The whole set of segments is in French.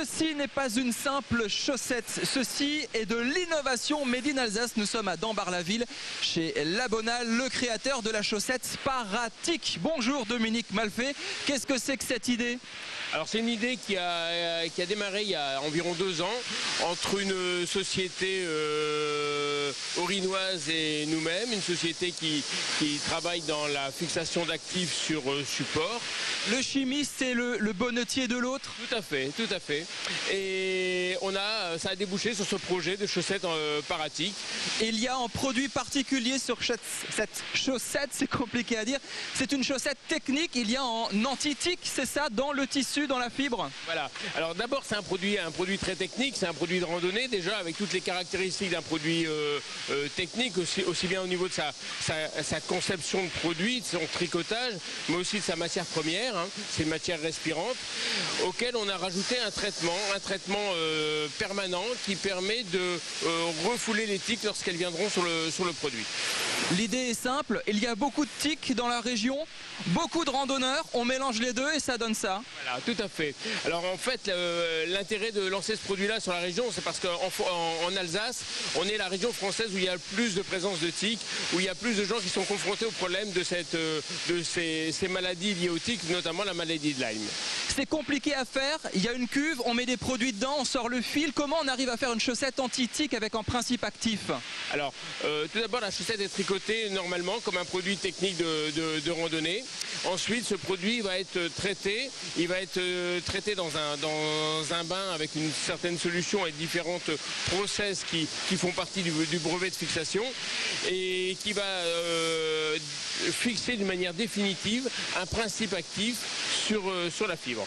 Ceci n'est pas une simple chaussette, ceci est de l'innovation made in Alsace. Nous sommes à Dambar-la-Ville chez Labonal, le créateur de la chaussette Paratic. Bonjour Dominique Malfait, qu'est-ce que c'est que cette idée ? Alors c'est une idée qui a démarré il y a environ 2 ans entre une société orinoise et nous-mêmes, une société qui travaille dans la fixation d'actifs sur support. Le chimiste et le bonnetier de l'autre ? Tout à fait, tout à fait. Et ça a débouché sur ce projet de chaussettes Paratic. Il y a un produit particulier sur cette chaussette, c'est compliqué à dire. C'est une chaussette technique, il y a en anti-tic, c'est ça, dans le tissu, dans la fibre ? Voilà. Alors d'abord c'est un produit très technique, c'est un produit de randonnée déjà avec toutes les caractéristiques d'un produit technique, aussi bien au niveau de sa conception de produit, de son tricotage, mais aussi de sa matière première, hein. C'est une matière respirante, auquel on a rajouté un traitement permanent qui permet de refouler les tiques lorsqu'elles viendront sur le produit. L'idée est simple, il y a beaucoup de tiques dans la région, beaucoup de randonneurs, on mélange les deux et ça donne ça. Voilà, tout à fait. Alors en fait, l'intérêt de lancer ce produit-là sur la région, c'est parce qu'en Alsace, on est la région française où il y a le plus de présence de tiques, où il y a plus de gens qui sont confrontés au problème de ces maladies liées aux tiques, notamment la maladie de Lyme. C'est compliqué à faire, il y a une cuve, on met des produits dedans, on sort le fil. Comment on arrive à faire une chaussette anti-tique avec un principe actif ? Alors, tout d'abord, la chaussette est tricotée normalement comme un produit technique de randonnée. Ensuite, ce produit va être traité. Il va être traité dans un bain avec une certaine solution et différentes process qui font partie du brevet de fixation et qui va fixer d'une manière définitive un principe actif sur la fibre.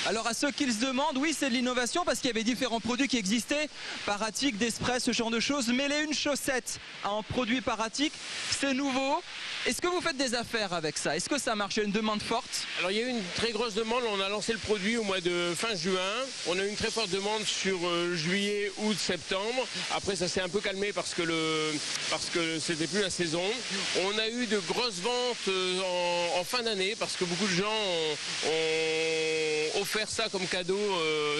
Alors à ceux qui se demandent, oui c'est de l'innovation parce qu'il y avait différents produits qui existaient, Paratic, Desprez, ce genre de choses, mêler une chaussette à un produit Paratic, c'est nouveau. Est-ce que vous faites des affaires avec ça? Est-ce que ça marche? Il y a une demande forte? Alors il y a eu une très grosse demande, on a lancé le produit au mois de fin juin, on a eu une très forte demande sur juillet, août, septembre. Après ça s'est un peu calmé parce que c'était plus la saison. On a eu de grosses ventes en fin d'année parce que beaucoup de gens ont offert ça comme cadeau.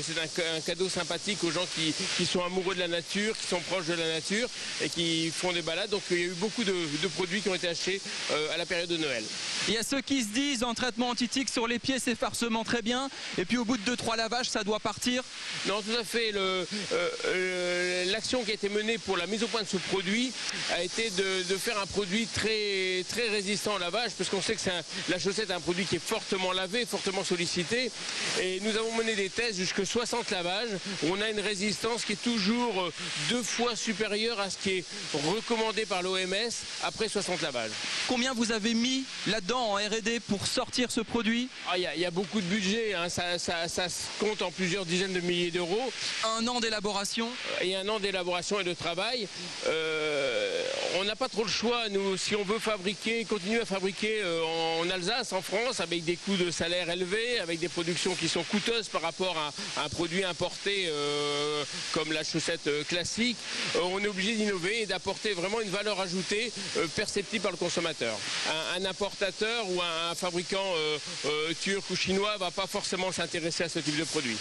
C'est un cadeau sympathique aux gens qui sont amoureux de la nature, qui sont proches de la nature et qui font des balades. Donc il y a eu beaucoup de produits qui ont été achetés à la période de Noël. Il y a ceux qui se disent en traitement anti-tic sur les pieds c'est farcement très bien et puis au bout de 2-3 lavages ça doit partir. Non, tout à fait. L'action qui a été menée pour la mise au point de ce produit a été de faire un produit très, très résistant au lavage parce qu'on sait que la chaussette est un produit qui est fortement lavé, fortement sollicité et nous avons mené des tests jusqu'à 60 lavages où on a une résistance qui est toujours 2 fois supérieure à ce qui est recommandé par l'OMS après 60 lavages. Combien vous avez mis là-dedans en R&D pour sortir ce produit? Il y a beaucoup de budget, hein. Ça se compte en plusieurs dizaines de milliers d'euros. 1 an d'élaboration. Et 1 an d'élaboration et de travail. On n'a pas trop le choix, nous, si on veut continuer à fabriquer en Alsace, en France, avec des coûts de salaire élevés, avec des productions qui sont coûteuses par rapport à un produit importé comme la chaussette classique, on est obligé d'innover et d'apporter vraiment une valeur ajoutée perceptible par le consommateur. Un importateur ou un fabricant turc ou chinois ne va pas forcément s'intéresser à ce type de produit.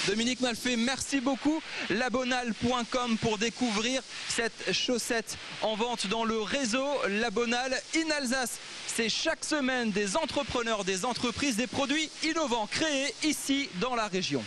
Dominique Malfait, merci beaucoup. Labonal.com pour découvrir cette chaussette en vente dans le réseau Labonal in Alsace. C'est chaque semaine des entrepreneurs, des entreprises, des produits innovants créés ici dans la région.